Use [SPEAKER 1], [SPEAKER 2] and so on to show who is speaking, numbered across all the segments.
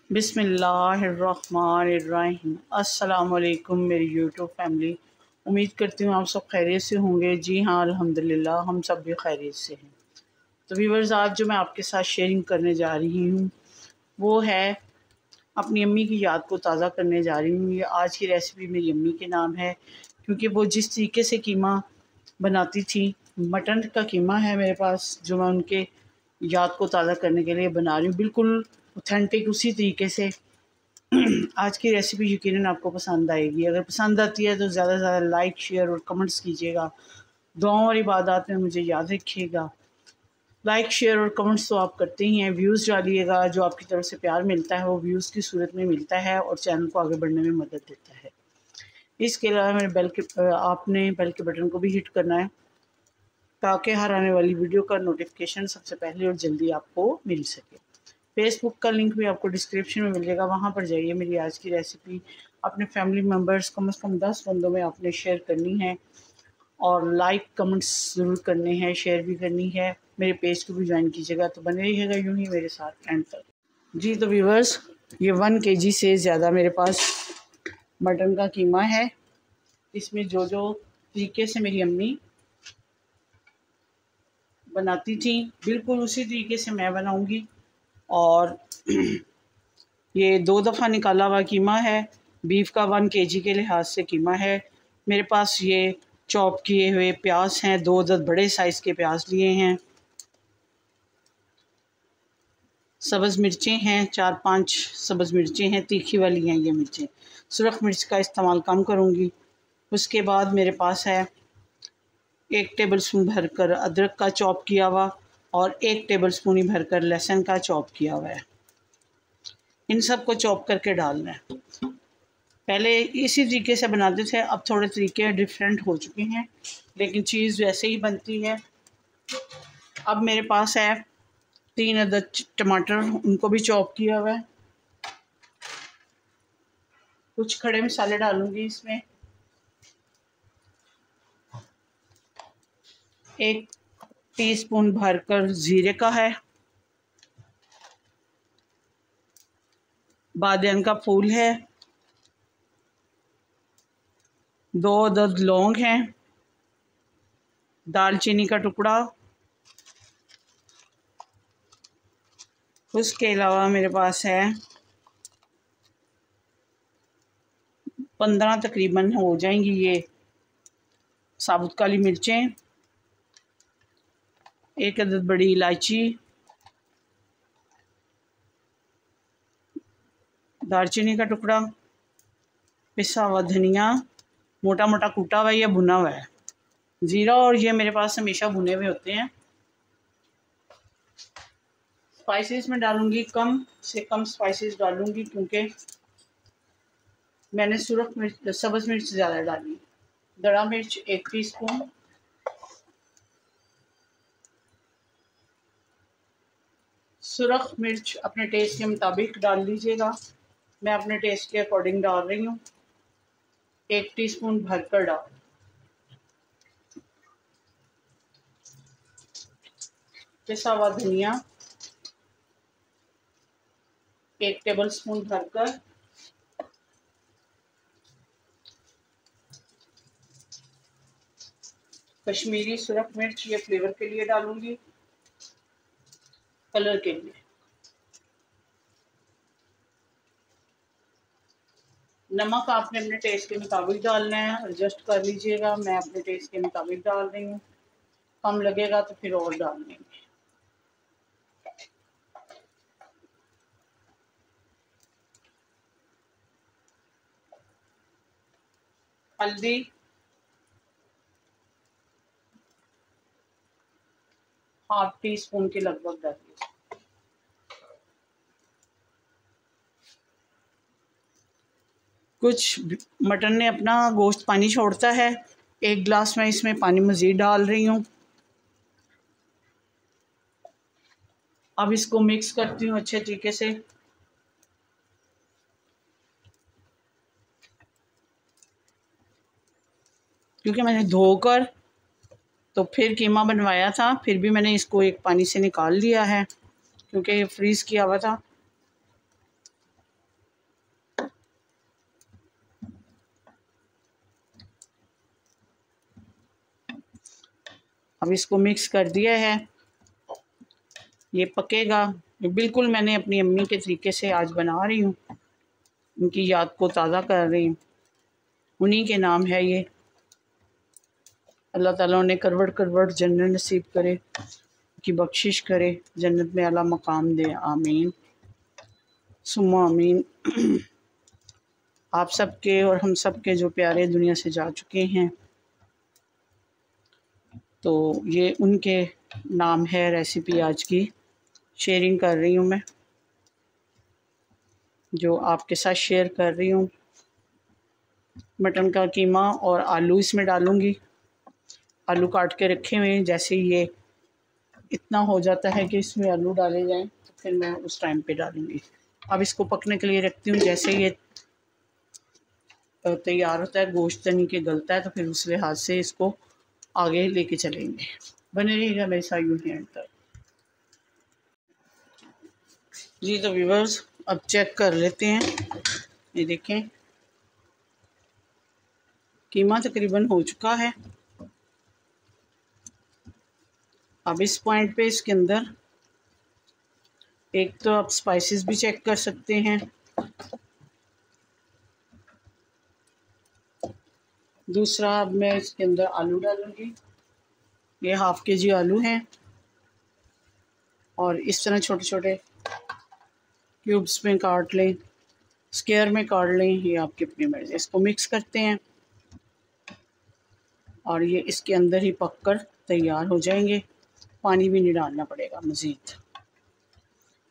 [SPEAKER 1] बिस्मिल्लाहिर्रहमानिर्रहीम। अस्सलाम वालेकुम मेरी यूट्यूब फैमिली। उम्मीद करती हूँ आप सब खैरियत से होंगे। जी हाँ, अल्हम्दुलिल्लाह हम सब भी खैरियत से हैं। तो व्यूअर्स, आज जो मैं आपके साथ शेयरिंग करने जा रही हूँ वो है अपनी अम्मी की याद को ताज़ा करने जा रही हूँ। ये आज की रेसिपी मेरी अम्मी के नाम है, क्योंकि वो जिस तरीके से कीमा बनाती थी, मटन का कीमा है मेरे पास जो मैं उनके याद को ताज़ा करने के लिए बना रही हूँ, बिल्कुल ऑथेंटिक उसी तरीके से। आज की रेसिपी यकीनन आपको पसंद आएगी। अगर पसंद आती है तो ज़्यादा से ज़्यादा लाइक, शेयर और कमेंट्स कीजिएगा। दुआओं और इबादत में मुझे याद रखिएगा। लाइक, शेयर और कमेंट्स तो आप करते ही हैं, व्यूज़ डालिएगा। जो आपकी तरफ से प्यार मिलता है वो व्यूज़ की सूरत में मिलता है और चैनल को आगे बढ़ने में मदद देता है। इसके अलावा मेरे आपने बेल के बटन को भी हिट करना है, ताकि हर आने वाली वीडियो का नोटिफिकेशन सबसे पहले और जल्दी आपको मिल सके। फेसबुक का लिंक भी आपको डिस्क्रिप्शन में मिल जाएगा, वहाँ पर जाइए। मेरी आज की रेसिपी अपने फैमिली मेम्बर्स कम से कम 10 बंदों में आपने शेयर करनी है, और लाइक कमेंट्स ज़रूर करने हैं, शेयर भी करनी है। मेरे पेज को भी ज्वाइन कीजिएगा। तो बने रहिएगा यूँ ही मेरे साथ एंड तक। जी तो व्यूवर्स, ये 1 kg से ज़्यादा मेरे पास मटन का कीमा है। इसमें जो जो तरीके से मेरी अम्मी बनाती थी, बिल्कुल उसी तरीके से मैं बनाऊंगी। और ये 2 दफ़ा निकाला हुआ कीमा है। बीफ का 1 kg के लिहाज से कीमा है। मेरे पास ये चॉप किए हुए प्याज हैं, 2 अदद बड़े साइज़ के प्याज लिए हैं। सब्ज़ मिर्चें हैं, 4-5 सब्ज़ मिर्चें हैं, तीखी वाली हैं ये मिर्चें। सुरख मिर्च का इस्तेमाल कम करूँगी। उसके बाद मेरे पास है 1 टेबलस्पून भरकर अदरक का चॉप किया हुआ, और 1 टेबलस्पून ही भरकर लहसुन का चॉप किया हुआ है। इन सब को चॉप करके डालना है। पहले इसी तरीके से बनाते थे, अब थोड़े तरीके डिफरेंट हो चुके हैं, लेकिन चीज़ वैसे ही बनती है। अब मेरे पास है 3 अदद टमाटर, उनको भी चॉप किया हुआ है। कुछ खड़े मसाले डालूंगी इसमें। 1 टीस्पून भरकर ज़ीरे का है। बादियान का फूल है। 2 अदद लौंग हैं। दालचीनी का टुकड़ा। उसके अलावा मेरे पास है 15 तकरीबन हो जाएंगी ये साबुत काली मिर्चें। 1 अदद बड़ी इलायची। दालचीनी का टुकड़ा। पिसा हुआ धनिया, मोटा मोटा कूटा हुआ या भुना हुआ है। ज़ीरा और ये मेरे पास हमेशा भुने हुए होते हैं। स्पाइसेस में डालूंगी कम से कम स्पाइसेस डालूंगी, क्योंकि मैंने सुरख मिर्च, सब्ज़ मिर्च ज़्यादा डाली। दड़ा मिर्च 1 टीस्पून। सुरख मिर्च अपने टेस्ट के मुताबिक डाल लीजिएगा। मैं अपने टेस्ट के अकॉर्डिंग डाल रही हूँ। 1 टीस्पून भरकर डाल। पिसा हुआ धनिया 1 टेबलस्पून भरकर। कश्मीरी सुरख मिर्च ये फ्लेवर के लिए डालूंगी, कलर के लिए। नमक आपने अपने टेस्ट के मुताबिक डालना है, एडजस्ट कर लीजिएगा। मैं अपने टेस्ट के मुताबिक डाल रही हूँ, कम लगेगा तो फिर और डाल देंगे। हल्दी ½ टीस्पून के लगभग डालिए। कुछ मटन ने अपना गोश्त पानी छोड़ता है, 1 गिलास में इसमें पानी मज़ीद डाल रही हूँ। अब इसको मिक्स करती हूँ अच्छे तरीके से। क्योंकि मैंने धोकर तो फिर कीमा बनवाया था, फिर भी मैंने इसको एक पानी से निकाल लिया है, क्योंकि ये फ्रीज़ किया हुआ था। अब इसको मिक्स कर दिया है, ये पकेगा। बिल्कुल मैंने अपनी अम्मी के तरीके से आज बना रही हूँ, उनकी याद को ताज़ा कर रही हूँ। उन्हीं के नाम है ये। अल्लाह ताला उन्हें करवट करवट जन्नत नसीब करे, की बख्शिश करे, जन्नत में आला मकाम दे। आमीन सुम्मा आमीन। आप सबके और हम सब के जो प्यारे दुनिया से जा चुके हैं, तो ये उनके नाम है। रेसिपी आज की शेयरिंग कर रही हूँ मैं, जो आपके साथ शेयर कर रही हूँ। मटन का कीमा और आलू इसमें डालूँगी। आलू काट के रखे हुए हैं, जैसे ये इतना हो जाता है कि इसमें आलू डाले जाएं तो फिर मैं उस टाइम पे डालूँगी। अब इसको पकने के लिए रखती हूँ। जैसे ये तैयार होता है, गोश्त तनी के गलता है, तो फिर उस लिहाज से इसको आगे लेके चलेंगे। बने रहिएगा मेरे साथ यूं ही तक। जी तो व्यूअर्स, अब चेक कर लेते हैं। ये देखें, कीमा तकरीबन हो चुका है। अब इस पॉइंट पे इसके अंदर एक तो आप स्पाइसेस भी चेक कर सकते हैं, दूसरा अब मैं इसके अंदर आलू डालूंगी। ये हाफ केजी आलू हैं और इस तरह छोटे छोटे क्यूब्स में काट लें, स्क्वायर में काट लें, ये आपकी अपनी मर्ज़ी। इसको मिक्स करते हैं और ये इसके अंदर ही पककर तैयार हो जाएंगे। पानी भी नहीं डालना पड़ेगा मज़ीद,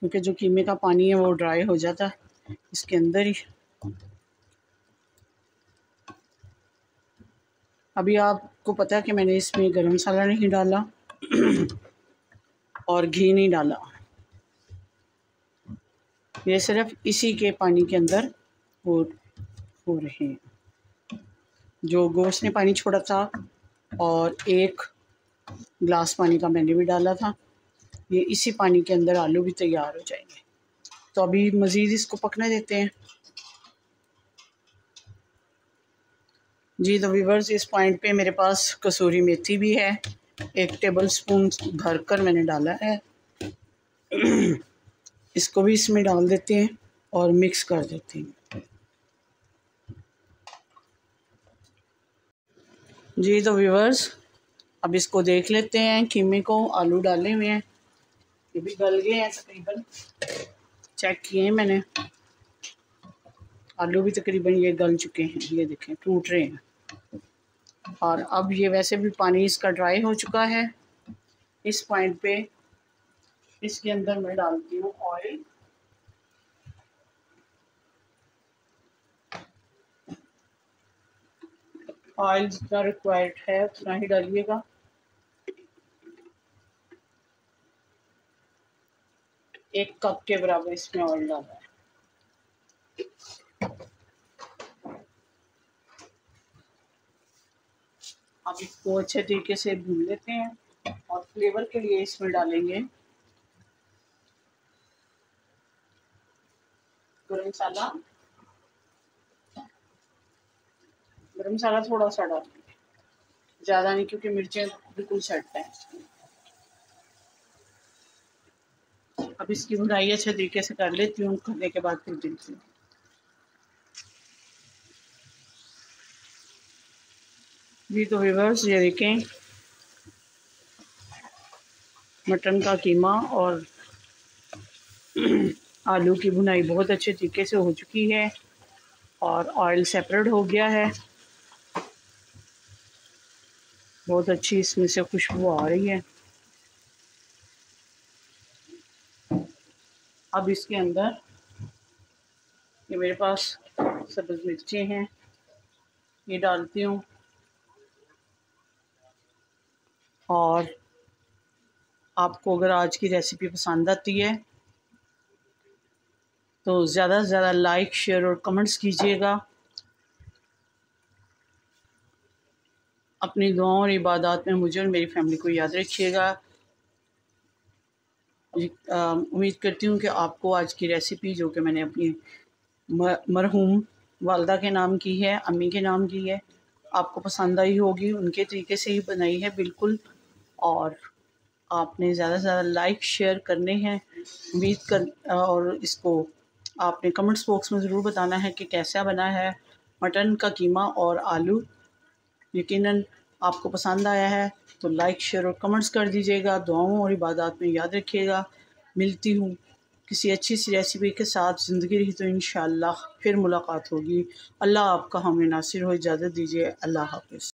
[SPEAKER 1] क्योंकि जो कीमे का पानी है वो ड्राई हो जाता है इसके अंदर ही। अभी आपको पता है कि मैंने इसमें गरम मसाला नहीं डाला और घी नहीं डाला। ये सिर्फ इसी के पानी के अंदर हो रहे हैं। जो गोश्त ने पानी छोड़ा था और 1 गिलास पानी का मैंने भी डाला था, ये इसी पानी के अंदर आलू भी तैयार हो जाएंगे। तो अभी मज़ीद इसको पकने देते हैं। जी तो व्यूअर्स, इस पॉइंट पे मेरे पास कसूरी मेथी भी है, 1 टेबल स्पून भर कर मैंने डाला है। इसको भी इसमें डाल देते हैं और मिक्स कर देते हैं। जी तो व्यूअर्स, अब इसको देख लेते हैं। कीमे को आलू डाले हुए हैं, ये भी गल गए हैं तकरीबन, चेक किए हैं मैंने। आलू भी तकरीबन ये गल चुके हैं, ये देखें टूट रहे हैं। और अब ये वैसे भी पानी इसका ड्राई हो चुका है। इस पॉइंट पे इसके अंदर मैं डालती हूँ ऑयल। ऑयल जितना रिक्वायर्ड है उतना ही डालिएगा। एक कप के बराबर इसमें ऑयल डाला है। अब इसको अच्छे तरीके से भून लेते हैं और फ्लेवर के लिए इसमें डालेंगे गरम मसाला। गरम मसाला थोड़ा सा डालेंगे, ज़्यादा नहीं, क्योंकि मिर्चें बिल्कुल सेट हैं। अब इसकी भुनाई अच्छे तरीके से कर लेती हूँ, करने के बाद फिर देती हूँ। जी तो व्यूअर्स, ये देखें, मटन का कीमा और आलू की भुनाई बहुत अच्छे तरीके से हो चुकी है और ऑयल सेपरेट हो गया है। बहुत अच्छी इसमें से खुशबू आ रही है। अब इसके अंदर ये मेरे पास सब्ज़ मिर्चें हैं, ये डालती हूँ। और आपको अगर आज की रेसिपी पसंद आती है तो ज़्यादा से ज़्यादा लाइक, शेयर और कमेंट्स कीजिएगा। अपनी दुआओं और इबादत में मुझे और मेरी फैमिली को याद रखिएगा। उम्मीद करती हूँ कि आपको आज की रेसिपी, जो कि मैंने अपनी मरहूम वालदा के नाम की है, अम्मी के नाम की है, आपको पसंद आई होगी। उनके तरीके से ही बनाई है, बिल्कुल और आपने ज़्यादा से ज़्यादा लाइक शेयर करने हैं। उम्मीद कर और इसको आपने कमेंट्स बॉक्स में ज़रूर बताना है कि कैसा बना है मटन का कीमा और आलू। यकीनन आपको पसंद आया है तो लाइक शेयर और कमेंट्स कर दीजिएगा। दुआओं और इबादत में याद रखिएगा। मिलती हूँ किसी अच्छी सी रेसिपी के साथ। ज़िंदगी रही तो इंशाअल्लाह फिर मुलाकात होगी। अल्लाह आपका हामी नासिर हो। इजाज़त दीजिए। अल्लाह हाफ़िज़।